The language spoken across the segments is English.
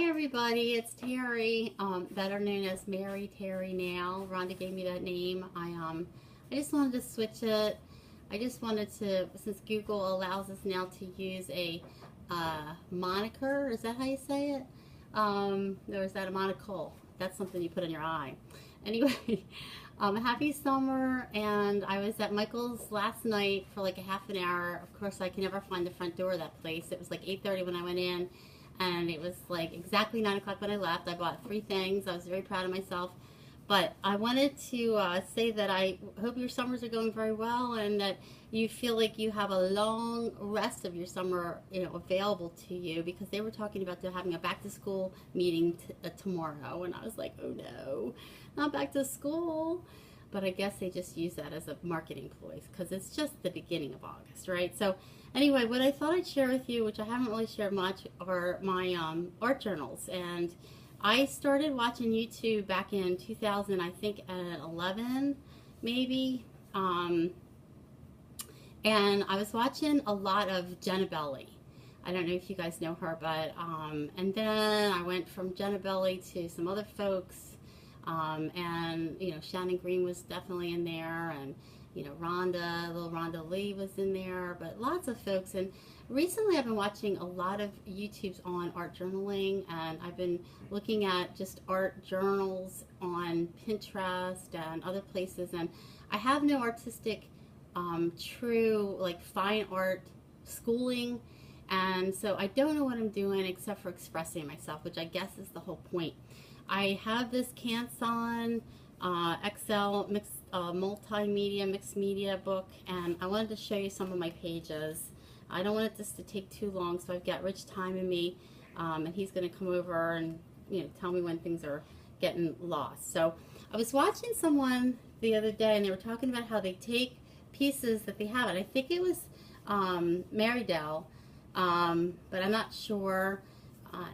Hi everybody, it's Terry, better known as Mary Terry now. Rhonda gave me that name. I just wanted to switch it. I just wanted to, since Google allows us now to use a moniker, is that how you say it? Or is that a monocle? That's something you put in your eye. Anyway, happy summer, and I was at Michael's last night for like a half an hour. Of course, I can never find the front door of that place. It was like 8:30 when I went in, and it was like exactly 9 o'clock when I left. I bought 3 things. I was very proud of myself. But I wanted to say that I hope your summers are going very well and that you feel like you have a long rest of your summer, available to you, because they were talking about having a back to school meeting tomorrow, and I was like, oh no, not back to school. But I guess they just use that as a marketing ploy because it's just the beginning of August, right? So anyway, what I thought I'd share with you, which I haven't really shared much, are my art journals. And I started watching YouTube back in 2000, I think at 11, maybe. And I was watching a lot of Jenna Belly. I don't know if you guys know her, but, and then I went from Jenna Belly to some other folks. And, Shannon Green was definitely in there, and, little Rhonda Lee was in there, but lots of folks. And recently I've been watching a lot of YouTubes on art journaling, and I've been looking at just art journals on Pinterest and other places, and I have no artistic, true, like fine art schooling, and so I don't know what I'm doing except for expressing myself, which I guess is the whole point. I have this Canson XL multimedia mixed media book, and I wanted to show you some of my pages. I don't want this to take too long, so I've got Rich Time in me, and he's going to come over and tell me when things are getting lost. So I was watching someone the other day, and they were talking about how they take pieces that they have, and I think it was Mary Dell, but I'm not sure.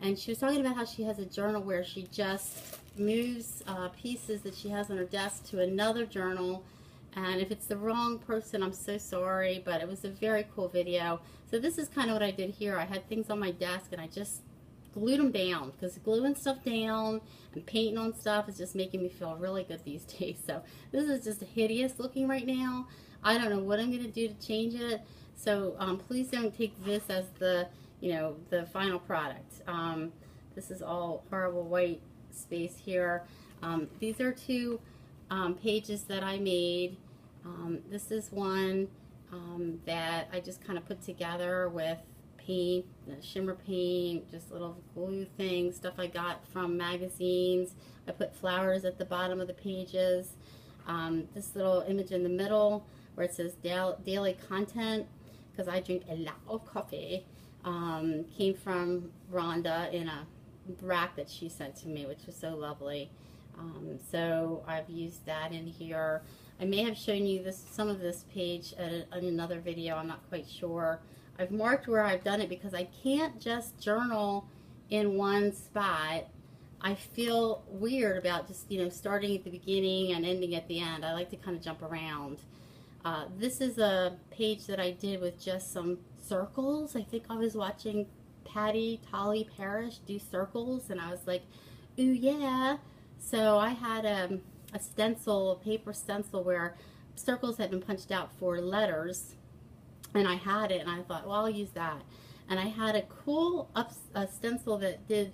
And she was talking about how she has a journal where she just moves pieces that she has on her desk to another journal. And if it's the wrong person, I'm so sorry, but it was a very cool video. So this is kind of what I did here. I had things on my desk and I just glued them down, because gluing stuff down and painting on stuff is just making me feel really good these days. So this is just hideous looking right now. I don't know what I'm going to do to change it. So please don't take this as the the final product. This is all horrible white space here. These are 2 pages that I made. This is one that I just kind of put together with paint, shimmer paint, just little glue things, stuff I got from magazines. I put flowers at the bottom of the pages. This little image in the middle where it says daily content, because I drink a lot of coffee. Came from Rhonda in a rack that she sent to me, which was so lovely. So I've used that in here. I may have shown you some of this page in another video. I'm not quite sure. I've marked where I've done it because I can't just journal in one spot. I feel weird about just starting at the beginning and ending at the end. I like to kind of jump around. This is a page that I did with just some circles. I think I was watching Patty Tolly Parrish do circles, and I was like, ooh yeah. So I had a stencil, a paper stencil, where circles had been punched out for letters, and I had it, and I thought, well, I'll use that. And I had a cool stencil that did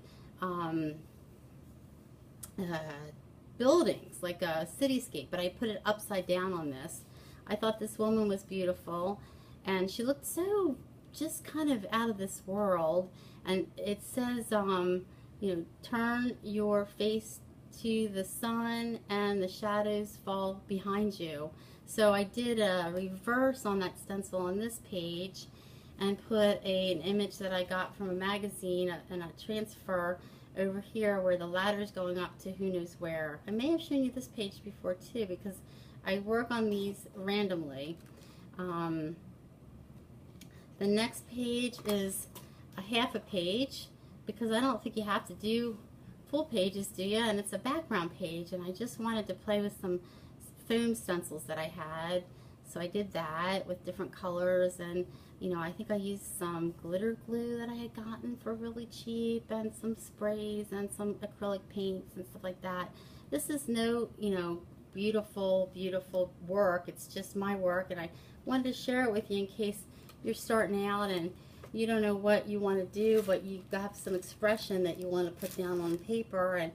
buildings, like a cityscape, but I put it upside down on this. I thought this woman was beautiful, and she looked so just kind of out of this world. And it says, turn your face to the sun and the shadows fall behind you. So I did a reverse on that stencil on this page and put an image that I got from a magazine and a transfer over here where the ladder is going up to who knows where. I may have shown you this page before too, because I work on these randomly. The next page is a half a page, because I don't think you have to do full pages, do you? And it's a background page, and I just wanted to play with some foam stencils that I had. So I did that with different colors, and you know, I think I used some glitter glue that I had gotten for really cheap, and some sprays and some acrylic paints and stuff like that. This is no, you know, beautiful, beautiful work. It's just my work, and I wanted to share it with you in case you're starting out and you don't know what you want to do, but you have some expression that you want to put down on paper,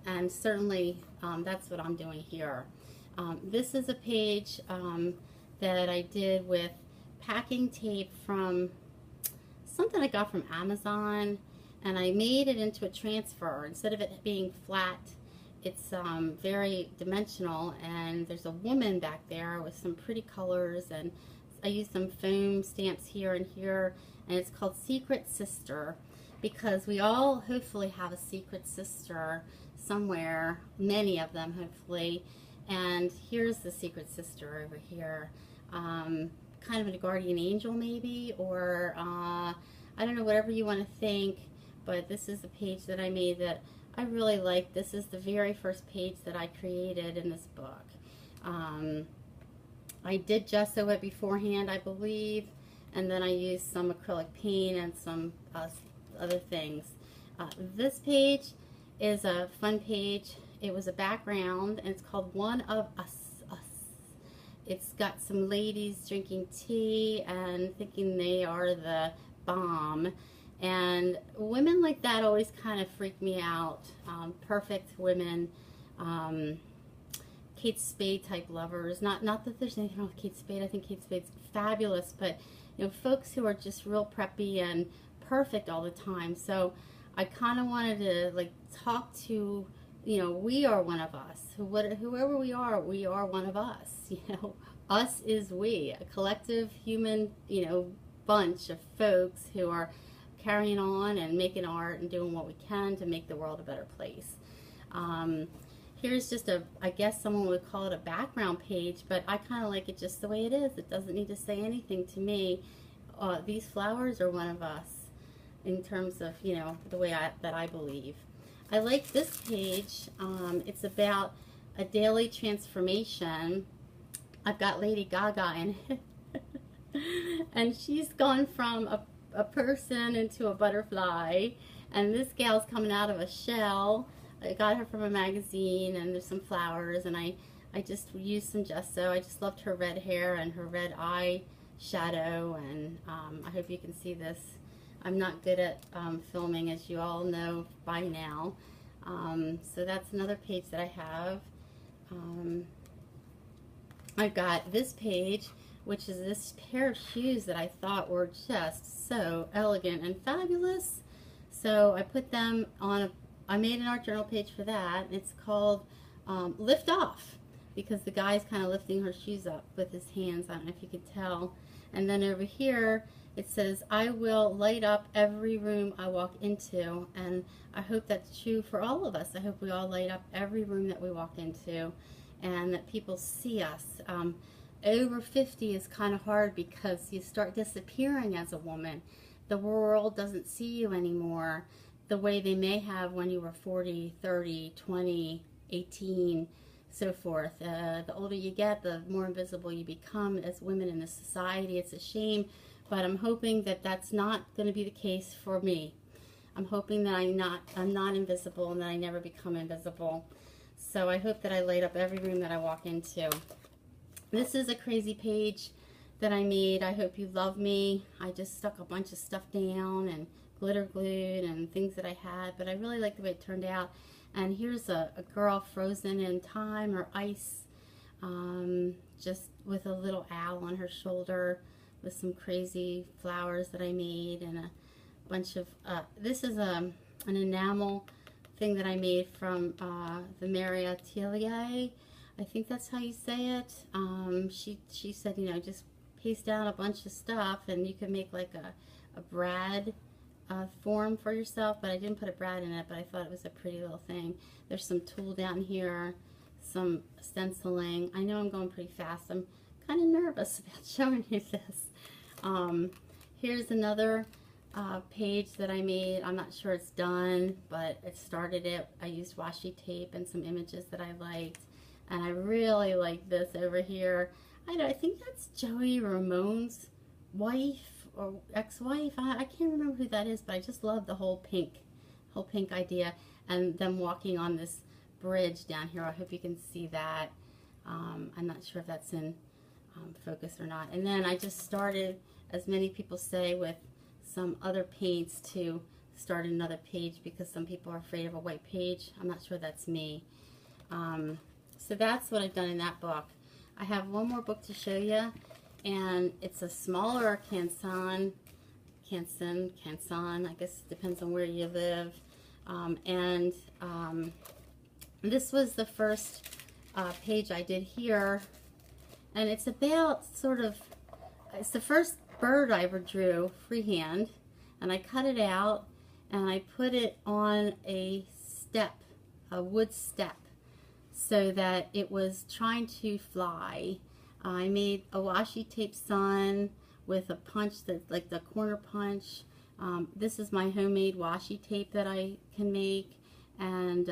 and certainly that's what I'm doing here. This is a page that I did with packing tape from something I got from Amazon, and I made it into a transfer. Instead of it being flat, it's very dimensional, and there's a woman back there with some pretty colors, and I used some foam stamps here and here, and it's called Secret Sister, because we all hopefully have a secret sister somewhere, many of them hopefully. And here's the secret sister over here, kind of a guardian angel maybe, or I don't know, whatever you want to think. But this is a page that I made that I really like. This is the very first page that I created in this book. I did gesso it beforehand, I believe, and then I used some acrylic paint and some other things. This page is a fun page. It was a background, and it's called One of Us. It's got some ladies drinking tea and thinking they are the bomb. And women like that always kind of freak me out. Perfect women, Kate Spade type lovers. Not that there's anything wrong with Kate Spade. I think Kate Spade's fabulous, but you know, folks who are just real preppy and perfect all the time. So I kind of wanted to like talk to, you know, we are one of us. Whoever we are one of us. You know, us is we, a collective human, you know, bunch of folks who are carrying on and making art and doing what we can to make the world a better place. Here's just a, I guess someone would call it a background page, but I kind of like it just the way it is. It doesn't need to say anything to me. These flowers are one of us in terms of, you know, the way that I believe. I like this page. It's about a daily transformation. I've got Lady Gaga in it. And she's gone from a person into a butterfly. And this gal's coming out of a shell. I got her from a magazine, and there's some flowers, and I just used some gesso. I just loved her red hair and her red eye shadow, and I hope you can see this. I'm not good at filming, as you all know by now. So that's another page that I have. I've got this page, which is this pair of shoes that I thought were just so elegant and fabulous. So I put them on I made an art journal page for that. It's called Lift Off, because the guy's kind of lifting her shoes up with his hands. I don't know if you could tell. And then over here it says, I will light up every room I walk into. And I hope that's true for all of us. I hope we all light up every room that we walk into, and that people see us. Over 50 is kind of hard because you start disappearing as a woman. The world doesn't see you anymore the way they may have when you were 40, 30, 20, 18, so forth. The older you get, the more invisible you become as women in this society. It's a shame, but I'm hoping that that's not going to be the case for me. I'm hoping that I'm not invisible, and that I never become invisible. So I hope that I light up every room that I walk into. This is a crazy page that I made. I hope you love me. I just stuck a bunch of stuff down and glitter glued and things that I had, but I really like the way it turned out. And here's a girl frozen in time or ice, just with a little owl on her shoulder, with some crazy flowers that I made, and a bunch of this is an enamel thing that I made from the Mary Atelier. I think that's how you say it. She said, you know, just paste down a bunch of stuff and you can make like a brad form for yourself, but I didn't put a brad in it, but I thought it was a pretty little thing. There's some tulle down here, some stenciling. I know I'm going pretty fast. I'm kind of nervous about showing you this. Here's another page that I made. I'm not sure it's done, but it started it. I used washi tape and some images that I liked, and I really like this over here. I don't, I think that's Joey Ramone's wife or ex-wife. I can't remember who that is, but I just love the whole pink idea, and them walking on this bridge down here. I hope you can see that. I'm not sure if that's in focus or not. And then I just started, as many people say, with some other paints to start another page because some people are afraid of a white page. I'm not sure that's me. So that's what I've done in that book. I have one more book to show you, and it's a smaller Canson, I guess it depends on where you live. This was the first page I did here, and it's about it's the first bird I ever drew freehand, and I cut it out and I put it on a wood step, so that it was trying to fly. I made a washi tape sun with a punch that's like the corner punch. This is my homemade washi tape that I can make, and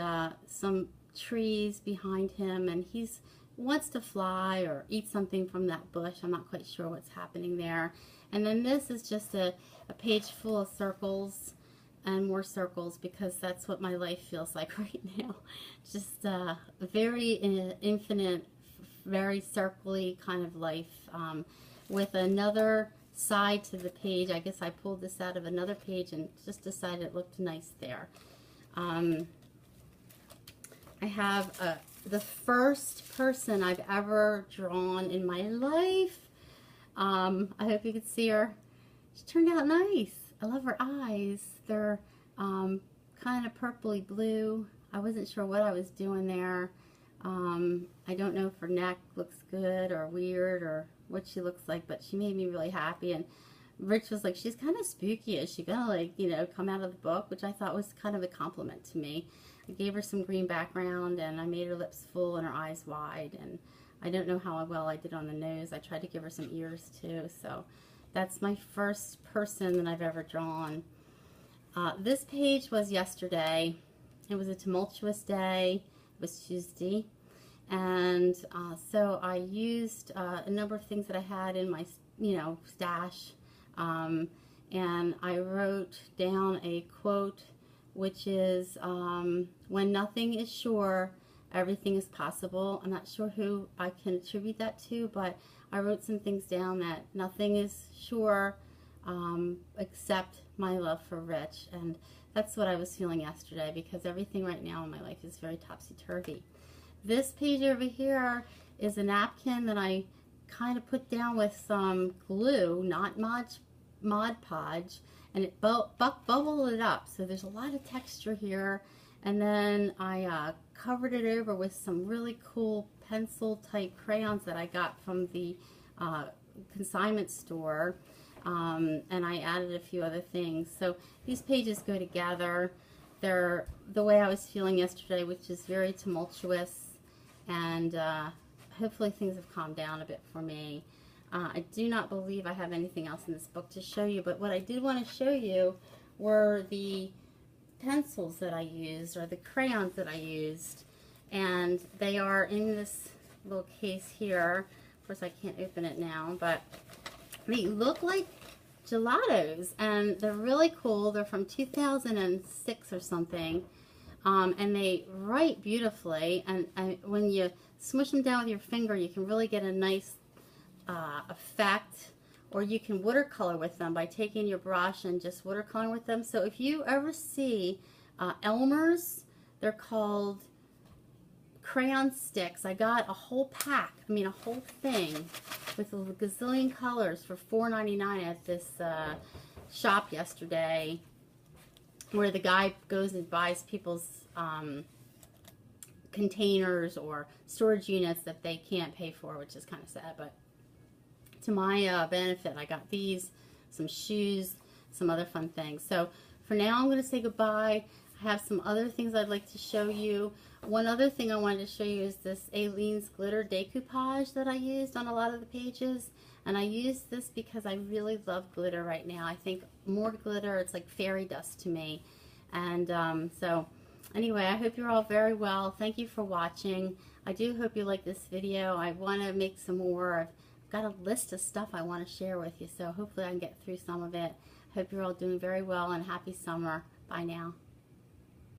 some trees behind him, and he wants to fly or eat something from that bush. I'm not quite sure what's happening there. And then this is just a page full of circles and more circles, because that's what my life feels like right now. Just a very infinite, very circly kind of life, with another side to the page. I guess I pulled this out of another page and just decided it looked nice there. I have the first person I've ever drawn in my life. I hope you can see her. She turned out nice. I love her eyes. They're kind of purpley blue. I wasn't sure what I was doing there. I don't know if her neck looks good or weird or what she looks like, but she made me really happy. And Rich was like, she's kind of spooky. Is she gonna, like, you know, come out of the book? Which I thought was kind of a compliment to me. I gave her some green background, and I made her lips full and her eyes wide, and I don't know how well I did on the nose. I tried to give her some ears too. So that's my first person that I've ever drawn. This page was yesterday. It was a tumultuous day. It was Tuesday. And so I used a number of things that I had in my, stash. And I wrote down a quote, which is, when nothing is sure, everything is possible. I'm not sure who I can attribute that to, but I wrote some things down that nothing is sure except my love for Rich. And that's what I was feeling yesterday, because everything right now in my life is very topsy-turvy. This page over here is a napkin that I kind of put down with some glue, not Mod Podge, and it bubbled it up. So there's a lot of texture here. And then I covered it over with some really cool pencil type crayons that I got from the consignment store. And I added a few other things. So these pages go together. They're the way I was feeling yesterday, which is very tumultuous. And hopefully things have calmed down a bit for me. I do not believe I have anything else in this book to show you, but what I did want to show you were the pencils that I used, or the crayons that I used. And they are in this little case here. Of course, I can't open it now, but they look like gelatos, and they're really cool. They're from 2006 or something. And they write beautifully, and when you smush them down with your finger, you can really get a nice effect. Or you can watercolor with them by taking your brush and just watercoloring with them. So if you ever see Elmer's, they're called crayon sticks. I got a whole pack, a whole thing with a gazillion colors for $4.99 at this shop yesterday, where the guy goes and buys people's containers or storage units that they can't pay for, which is kind of sad. But to my benefit, I got these, some shoes, some other fun things. So for now, I'm going to say goodbye. I have some other things I'd like to show you. One other thing I wanted to show you is this Aleene's glitter decoupage that I used on a lot of the pages. And I used this because I really love glitter right now. I think more glitter, it's like fairy dust to me. And so Anyway, I hope you're all very well. Thank you for watching. I do hope you like this video. I want to make some more. I've got a list of stuff I want to share with you, so hopefully I can get through some of it. Hope you're all doing very well, and happy summer. Bye now.